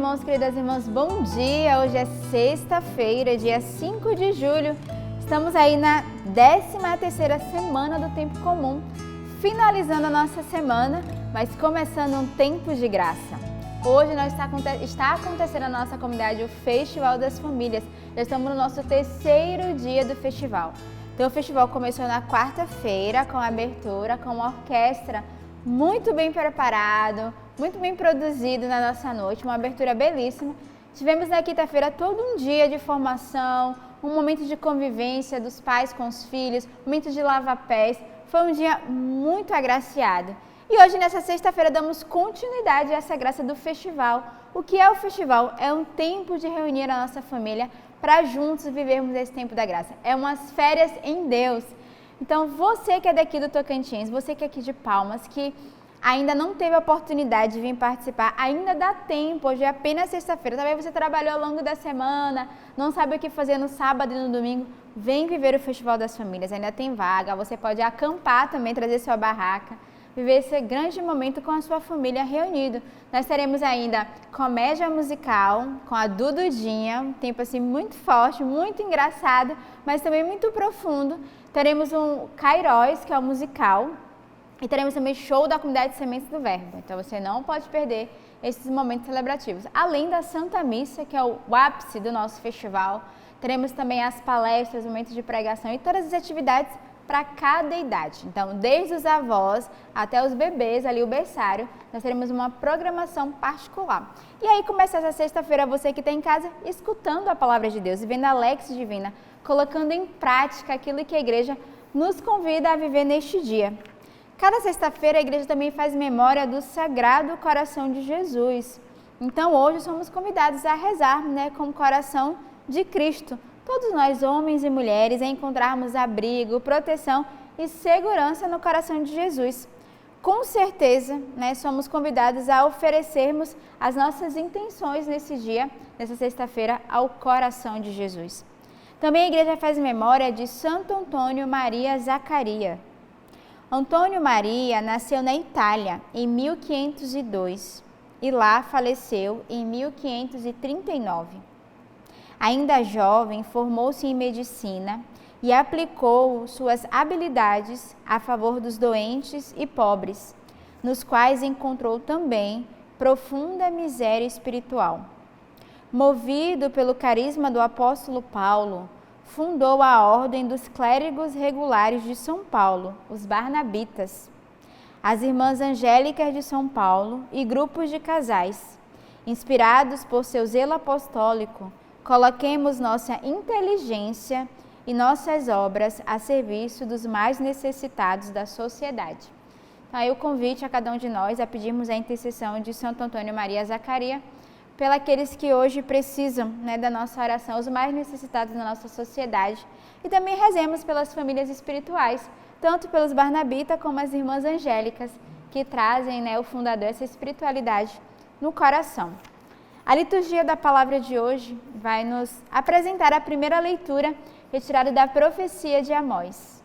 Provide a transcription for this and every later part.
irmãos, queridas irmãs, bom dia! Hoje é sexta-feira, dia 5 de julho. Estamos aí na 13ª semana do Tempo Comum, finalizando a nossa semana, mas começando um tempo de graça. Hoje está acontecendo na nossa comunidade o Festival das Famílias. Já estamos no nosso terceiro dia do festival. Então o festival começou na quarta-feira com a abertura, com uma orquestra muito bem preparado, muito bem produzido na nossa noite, uma abertura belíssima. Tivemos na quinta-feira todo um dia de formação, um momento de convivência dos pais com os filhos, um momento de lava-pés. Foi um dia muito agraciado. E hoje, nessa sexta-feira, damos continuidade a essa graça do festival. O que é o festival? É um tempo de reunir a nossa família para juntos vivermos esse tempo da graça. É umas férias em Deus. Então, você que é daqui do Tocantins, você que é aqui de Palmas, que ainda não teve a oportunidade de vir participar, ainda dá tempo, hoje é apenas sexta-feira. Talvez você trabalhou ao longo da semana, não sabe o que fazer no sábado e no domingo. Vem viver o Festival das Famílias, ainda tem vaga, você pode acampar também, trazer sua barraca, viver esse grande momento com a sua família reunido. Nós teremos ainda comédia musical com a Dududinha, um tempo assim muito forte, muito engraçado, mas também muito profundo. Teremos um Kairos, que é o musical, e teremos também show da comunidade Sementes do Verbo. Então você não pode perder esses momentos celebrativos. Além da Santa Missa, que é o ápice do nosso festival, teremos também as palestras, momentos de pregação e todas as atividades para cada idade. Então, desde os avós até os bebês, ali o berçário, nós teremos uma programação particular. E aí começa essa sexta-feira, você que está em casa, escutando a Palavra de Deus, vivendo a Lex Divina, colocando em prática aquilo que a igreja nos convida a viver neste dia. Cada sexta-feira a igreja também faz memória do Sagrado Coração de Jesus. Então, hoje somos convidados a rezar, com o coração de Cristo. Todos nós, homens e mulheres, a encontrarmos abrigo, proteção e segurança no coração de Jesus. Com certeza, somos convidados a oferecermos as nossas intenções nesse dia, nessa sexta-feira, ao coração de Jesus. Também a igreja faz memória de Santo Antônio Maria Zaccaria. Antônio Maria nasceu na Itália em 1502 e lá faleceu em 1539. Ainda jovem, formou-se em medicina e aplicou suas habilidades a favor dos doentes e pobres, nos quais encontrou também profunda miséria espiritual. Movido pelo carisma do apóstolo Paulo, fundou a Ordem dos Clérigos Regulares de São Paulo, os Barnabitas, as Irmãs Angélicas de São Paulo e grupos de casais. Inspirados por seu zelo apostólico, coloquemos nossa inteligência e nossas obras a serviço dos mais necessitados da sociedade. Então, aí o convite a cada um de nós a pedirmos a intercessão de Santo Antônio Maria Zaccaria pelos aqueles que hoje precisam da nossa oração, os mais necessitados da nossa sociedade. E também rezemos pelas famílias espirituais, tanto pelos Barnabitas como as Irmãs Angélicas, que trazem o fundador, essa espiritualidade no coração. A liturgia da palavra de hoje vai nos apresentar a primeira leitura retirada da profecia de Amós.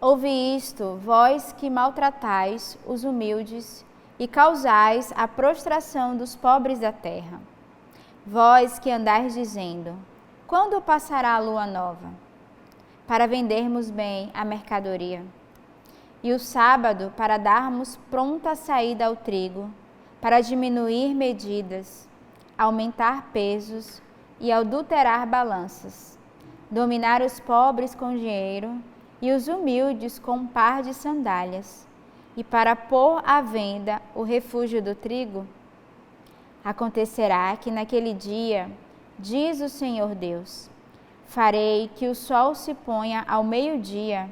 Ouve isto, vós que maltratais os humildes e causais a prostração dos pobres da terra. Vós que andais dizendo, quando passará a lua nova? Para vendermos bem a mercadoria. E o sábado para darmos pronta saída ao trigo, para diminuir medidas, aumentar pesos e adulterar balanças, dominar os pobres com dinheiro e os humildes com um par de sandálias, e para pôr à venda o refúgio do trigo? Acontecerá que naquele dia, diz o Senhor Deus, farei que o sol se ponha ao meio-dia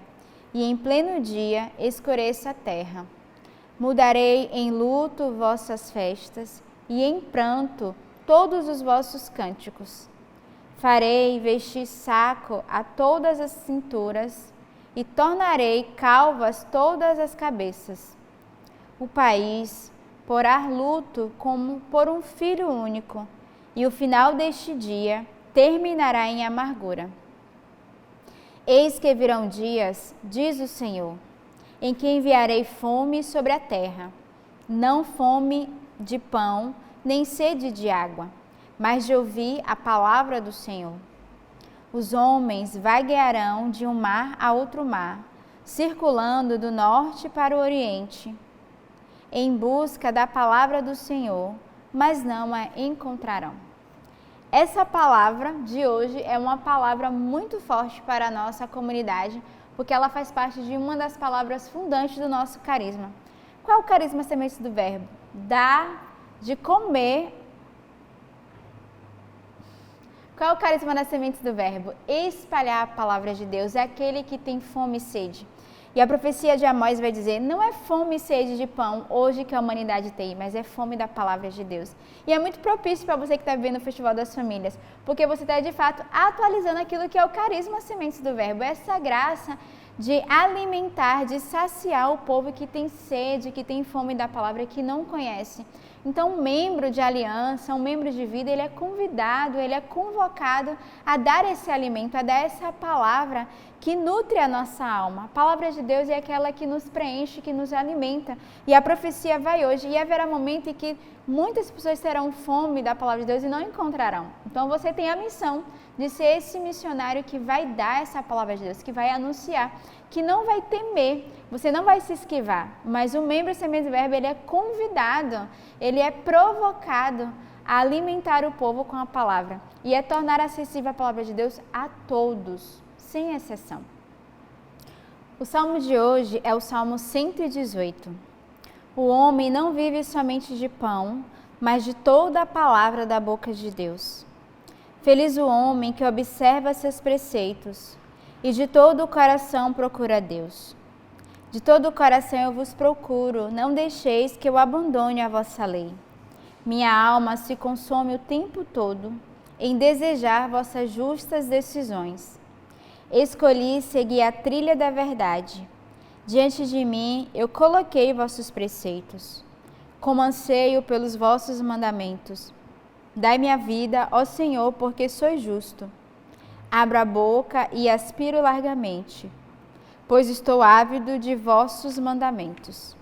e em pleno dia escureça a terra. Mudarei em luto vossas festas e em pranto todos os vossos cânticos. Farei vestir saco a todas as cinturas e tornarei calvas todas as cabeças. O país porá luto como por um filho único, e o final deste dia terminará em amargura. Eis que virão dias, diz o Senhor, em que enviarei fome sobre a terra, não fome de pão, nem sede de água, mas de ouvir a palavra do Senhor. Os homens vaguearão de um mar a outro mar, circulando do norte para o oriente, em busca da palavra do Senhor, mas não a encontrarão. Essa palavra de hoje é uma palavra muito forte para a nossa comunidade, porque ela faz parte de uma das palavras fundantes do nosso carisma. Qual é o carisma semente do verbo? Dar de comer. Qual é o carisma das sementes do verbo? Espalhar a palavra de Deus, é aquele que tem fome e sede. E a profecia de Amós vai dizer, não é fome e sede de pão hoje que a humanidade tem, mas é fome da palavra de Deus. E é muito propício para você que está vivendo o Festival das Famílias, porque você está de fato atualizando aquilo que é o carisma sementes do verbo, essa graça de alimentar, de saciar o povo que tem sede, que tem fome da palavra, que não conhece. Então, um membro de aliança, um membro de vida, ele é convidado, ele é convocado a dar esse alimento, a dar essa palavra que nutre a nossa alma. A palavra de Deus é aquela que nos preenche, que nos alimenta. E a profecia vai hoje, e haverá momento em que muitas pessoas terão fome da palavra de Deus e não encontrarão. Então, você tem a missão de ser esse missionário que vai dar essa palavra de Deus, que vai anunciar, que não vai temer, você não vai se esquivar, mas o membro semente do verbo, ele é convidado, ele é provocado a alimentar o povo com a palavra e a tornar acessível a palavra de Deus a todos, sem exceção. O salmo de hoje é o Salmo 118. O homem não vive somente de pão, mas de toda a palavra da boca de Deus. Feliz o homem que observa seus preceitos e de todo o coração procura Deus. De todo o coração eu vos procuro, não deixeis que eu abandone a vossa lei. Minha alma se consome o tempo todo em desejar vossas justas decisões. Escolhi seguir a trilha da verdade. Diante de mim eu coloquei vossos preceitos. Como anseio pelos vossos mandamentos. Dai-me a vida, ó Senhor, porque sois justo. Abro a boca e aspiro largamente, pois estou ávido de vossos mandamentos.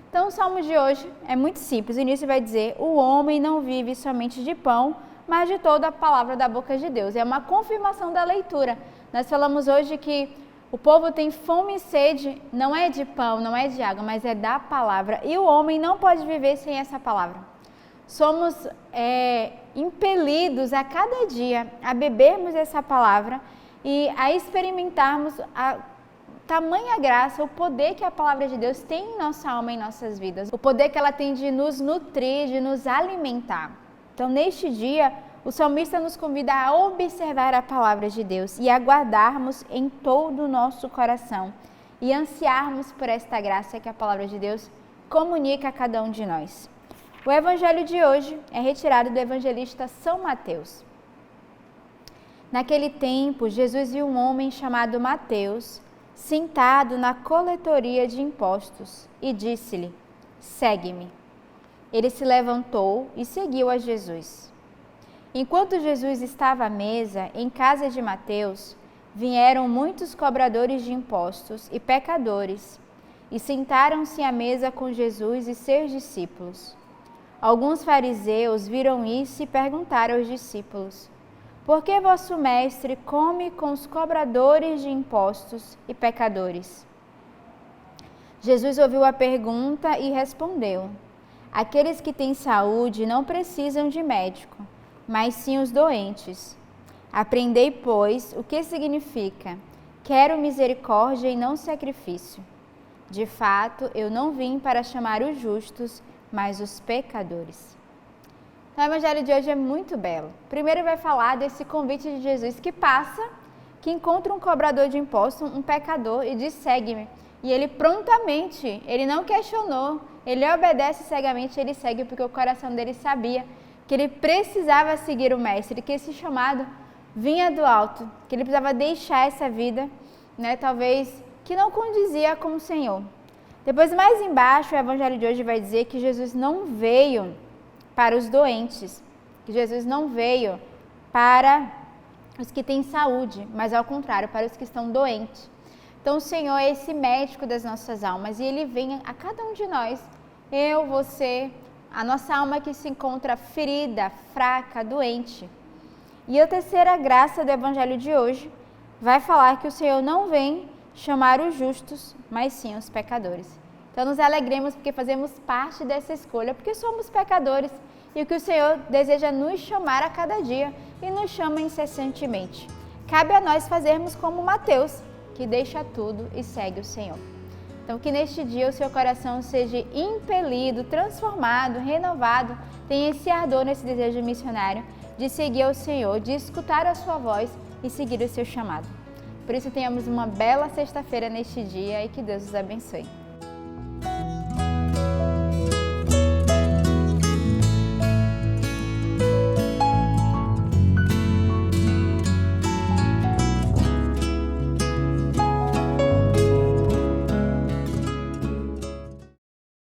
Então, o salmo de hoje é muito simples. O início vai dizer, o homem não vive somente de pão, mas de toda a palavra da boca de Deus. É uma confirmação da leitura. Nós falamos hoje que o povo tem fome e sede, não é de pão, não é de água, mas é da palavra. E o homem não pode viver sem essa palavra. Somos impelidos a cada dia a bebermos essa palavra e a experimentarmos a tamanha graça, o poder que a palavra de Deus tem em nossa alma, em nossas vidas. O poder que ela tem de nos nutrir, de nos alimentar. Então, neste dia, o salmista nos convida a observar a palavra de Deus e a guardarmos em todo o nosso coração e ansiarmos por esta graça que a palavra de Deus comunica a cada um de nós. O evangelho de hoje é retirado do evangelista São Mateus. Naquele tempo, Jesus viu um homem chamado Mateus, sentado na coletoria de impostos, e disse-lhe, segue-me. Ele se levantou e seguiu a Jesus. Enquanto Jesus estava à mesa, em casa de Mateus, vieram muitos cobradores de impostos e pecadores, e sentaram-se à mesa com Jesus e seus discípulos. Alguns fariseus viram isso e perguntaram aos discípulos, por que vosso mestre come com os cobradores de impostos e pecadores? Jesus ouviu a pergunta e respondeu, aqueles que têm saúde não precisam de médico, mas sim os doentes. Aprendei, pois, o que significa, quero misericórdia e não sacrifício. De fato, eu não vim para chamar os justos, mas os pecadores. Então, o evangelho de hoje é muito belo. Primeiro vai falar desse convite de Jesus que passa, que encontra um cobrador de impostos, um pecador, e diz, segue-me. E ele prontamente, ele não questionou, ele obedece cegamente, ele segue porque o coração dele sabia que ele precisava seguir o mestre, que esse chamado vinha do alto, que ele precisava deixar essa vida, talvez que não condizia com o Senhor. Depois, mais embaixo, o evangelho de hoje vai dizer que Jesus não veio para os doentes, que Jesus não veio para os que têm saúde, mas ao contrário, para os que estão doentes. Então, o Senhor é esse médico das nossas almas e Ele vem a cada um de nós, eu, você, a nossa alma que se encontra ferida, fraca, doente. E a terceira graça do Evangelho de hoje vai falar que o Senhor não vem chamar os justos, mas sim os pecadores. Então nos alegremos porque fazemos parte dessa escolha, porque somos pecadores e que o Senhor deseja nos chamar a cada dia e nos chama incessantemente. Cabe a nós fazermos como Mateus, que deixa tudo e segue o Senhor. Então que neste dia o seu coração seja impelido, transformado, renovado, tenha esse ardor, nesse desejo missionário de seguir ao Senhor, de escutar a sua voz e seguir o seu chamado. Por isso tenhamos uma bela sexta-feira neste dia e que Deus os abençoe.